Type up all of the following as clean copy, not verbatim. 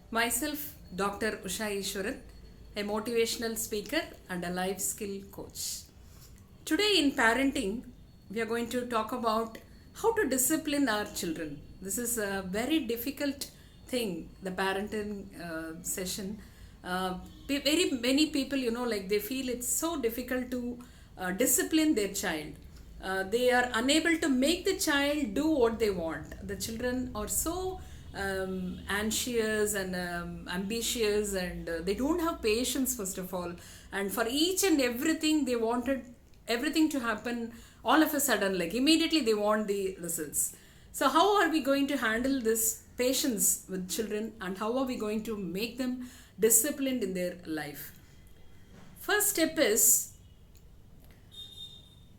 Myself, Dr. Ushaa Eswaran, a motivational speaker and a life skill coach. Today in parenting, we are going to talk about how to discipline our children. This is a very difficult thing, the parenting session. Very many people, like they feel it's so difficult to discipline their child. They are unable to make the child do what they want. The children are so anxious and ambitious, and they don't have patience, first of all. And for each and everything, they wanted everything to happen all of a sudden, like immediately they want the results. So, how are we going to handle this patience with children, and how are we going to make them disciplined in their life? First step is,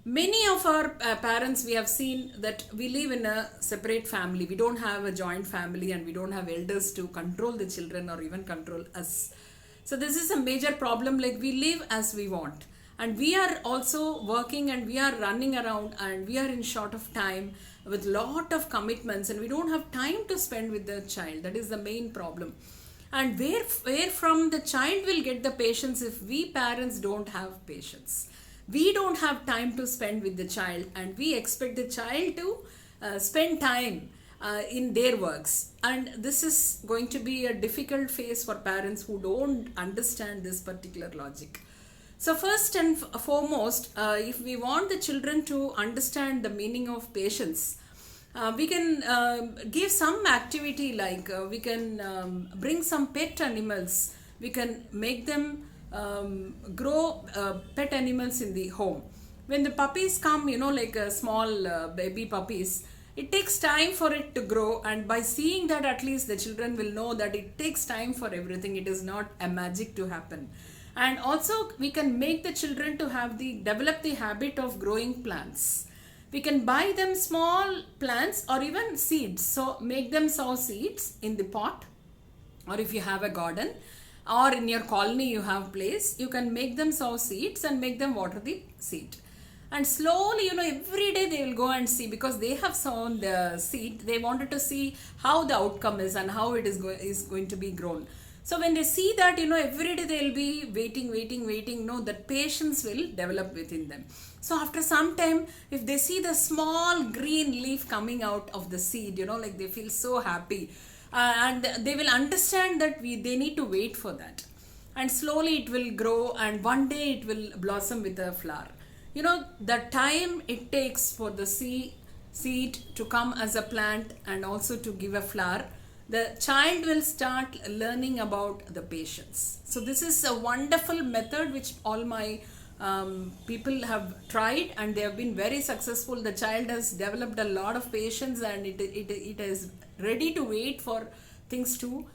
many of our parents, we have seen that we live in a separate family. We don't have a joint family, and we don't have elders to control the children or even control us. So this is a major problem. Like, we live as we want, and we are also working, and we are running around, and we are in short of time with lot of commitments, and we don't have time to spend with the child. That is the main problem. And where from the child will get the patience if we parents don't have patience? We don't have time to spend with the child, and we expect the child to spend time in their works. And this is going to be a difficult phase for parents who don't understand this particular logic. So first and foremost, if we want the children to understand the meaning of patience, we can give some activity, like we can bring some pet animals. We can make them grow pet animals in the home. When the puppies come, like small baby puppies, it takes time for it to grow, and by seeing that, at least the children will know that it takes time for everything. It is not a magic to happen. And also, we can make the children to develop the habit of growing plants. We can buy them small plants or even seeds. So make them sow seeds in the pot, or if you have a garden, or in your colony you have place, you can make them sow seeds and make them water the seed. And slowly, every day they will go and see, because they have sown the seed. They wanted to see how the outcome is and how it is going to be grown. So when they see that, every day they will be waiting, that patience will develop within them. So after some time, if they see the small green leaf coming out of the seed, like they feel so happy. And they will understand that they need to wait for that. And slowly it will grow, and one day it will blossom with a flower. The time it takes for the seed to come as a plant and also to give a flower, the child will start learning about the patience. So this is a wonderful method which all my people have tried, and they have been very successful. The child has developed a lot of patience, and it is ready to wait for things to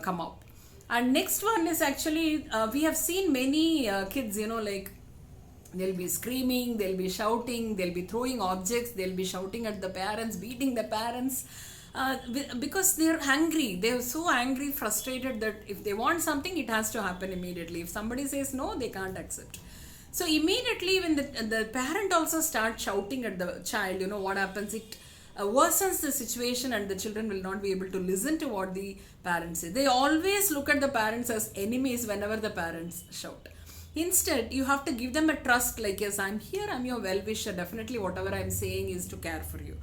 come out. And next one is, actually we have seen many kids, like they'll be screaming, they'll be shouting, they'll be throwing objects, they'll be shouting at the parents, beating the parents, because they're angry. They're so angry, frustrated, that if they want something, it has to happen immediately. If somebody says no, they can't accept. So immediately when the parent also starts shouting at the child, what happens? It worsens the situation, and the children will not be able to listen to what the parents say. They always look at the parents as enemies whenever the parents shout. Instead, you have to give them a trust, like, yes, I'm here, I'm your well-wisher. Definitely whatever I'm saying is to care for you.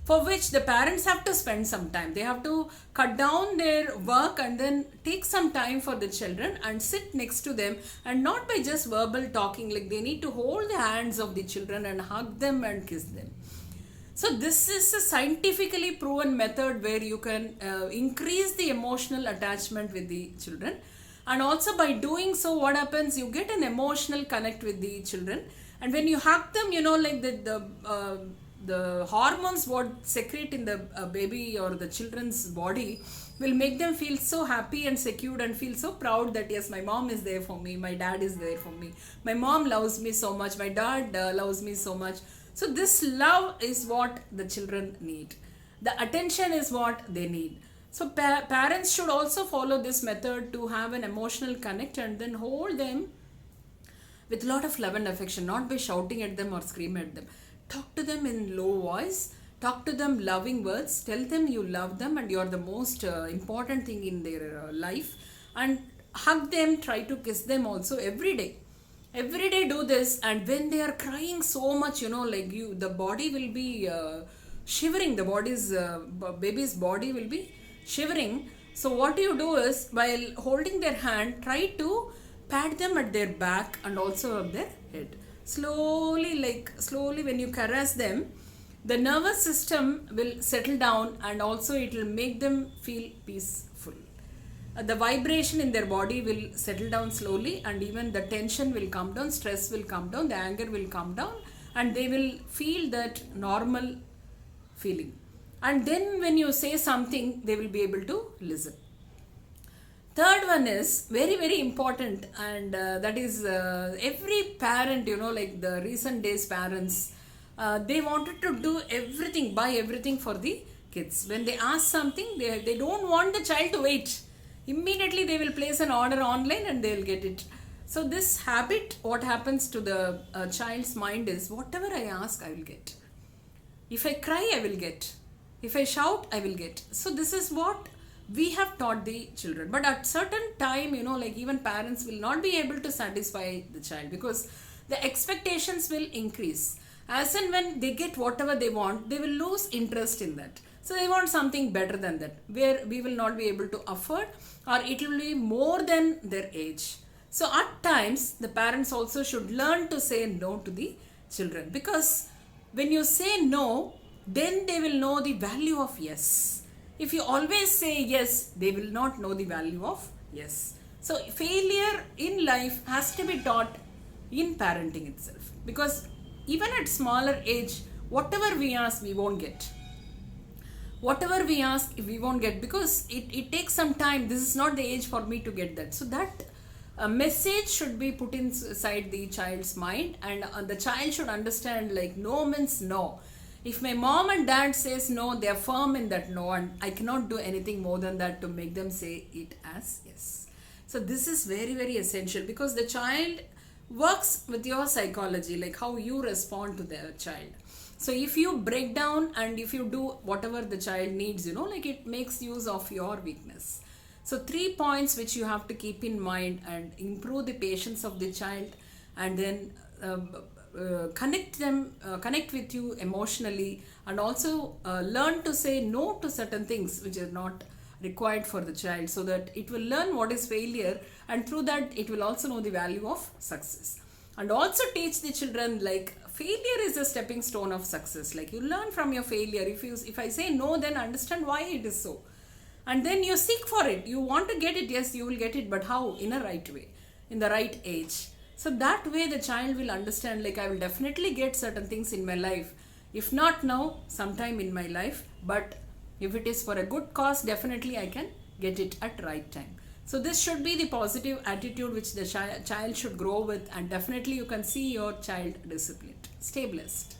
For which the parents have to spend some time. They have to cut down their work and then take some time for the children and sit next to them, and not by just verbal talking. Like, they need to hold the hands of the children and hug them and kiss them. So this is a scientifically proven method where you can increase the emotional attachment with the children. And also, by doing so, what happens? You get an emotional connect with the children. And when you hug them, like the hormones what secrete in the baby or the children's body will make them feel so happy and secure, and feel so proud that, yes, my mom is there for me, my dad is there for me, my mom loves me so much, my dad loves me so much. So this love is what the children need. The attention is what they need. So parents should also follow this method to have an emotional connect, and then hold them with a lot of love and affection, not by shouting at them or screaming at them. Talk to them in low voice. talk to them loving words, tell them you love them and you are the most important thing in their life, and hug them, try to kiss them also every day do this. And when they are crying so much, like the body will be shivering, the baby's body will be shivering. So what you do is, while holding their hand, try to pat them at their back and also at their head. Slowly when you caress them, the nervous system will settle down and also it will make them feel peaceful. The vibration in their body will settle down slowly, and even the tension will come down, stress will come down, the anger will come down, and they will feel that normal feeling. And then when you say something, they will be able to listen. Third one is very, very important, and that is every parent, like the recent days parents, they wanted to do everything, buy everything for the kids. When they ask something, they don't want the child to wait. Immediately they will place an order online and they will get it. So this habit, what happens to the child's mind is, whatever I ask, I will get. If I cry, I will get. If I shout, I will get. So this is what we have taught the children. But at certain time, like even parents will not be able to satisfy the child, because the expectations will increase. As and when they get whatever they want, they will lose interest in that. So they want something better than that, where we will not be able to afford, or it will be more than their age. So at times, the parents also should learn to say no to the children, because when you say no, then they will know the value of yes. If you always say yes, they will not know the value of yes. So failure in life has to be taught in parenting itself, because even at smaller age, whatever we ask, we won't get. Whatever we ask, we won't get, because it takes some time. This is not the age for me to get that. So that message should be put inside the child's mind, and the child should understand, like, no means no. If my mom and dad says no, they are firm in that no, and I cannot do anything more than that to make them say it as yes. So this is very, very essential, because the child works with your psychology, like how you respond to the child. So if you break down and if you do whatever the child needs, like it makes use of your weakness. So 3 points which you have to keep in mind and improve the patience of the child, and then connect with you emotionally, and also learn to say no to certain things which are not required for the child, so that it will learn what is failure, and through that it will also know the value of success. And also teach the children, like, failure is a stepping stone of success. Like, you learn from your failure. If I say no, then understand why it is so, and then you seek for it. You want to get it, yes, you will get it, but how? In a right way, in the right age. So that way the child will understand, like, I will definitely get certain things in my life, if not now, sometime in my life, but if it is for a good cause, definitely I can get it at right time. So this should be the positive attitude which the child should grow with, and definitely you can see your child disciplined. Stay blessed.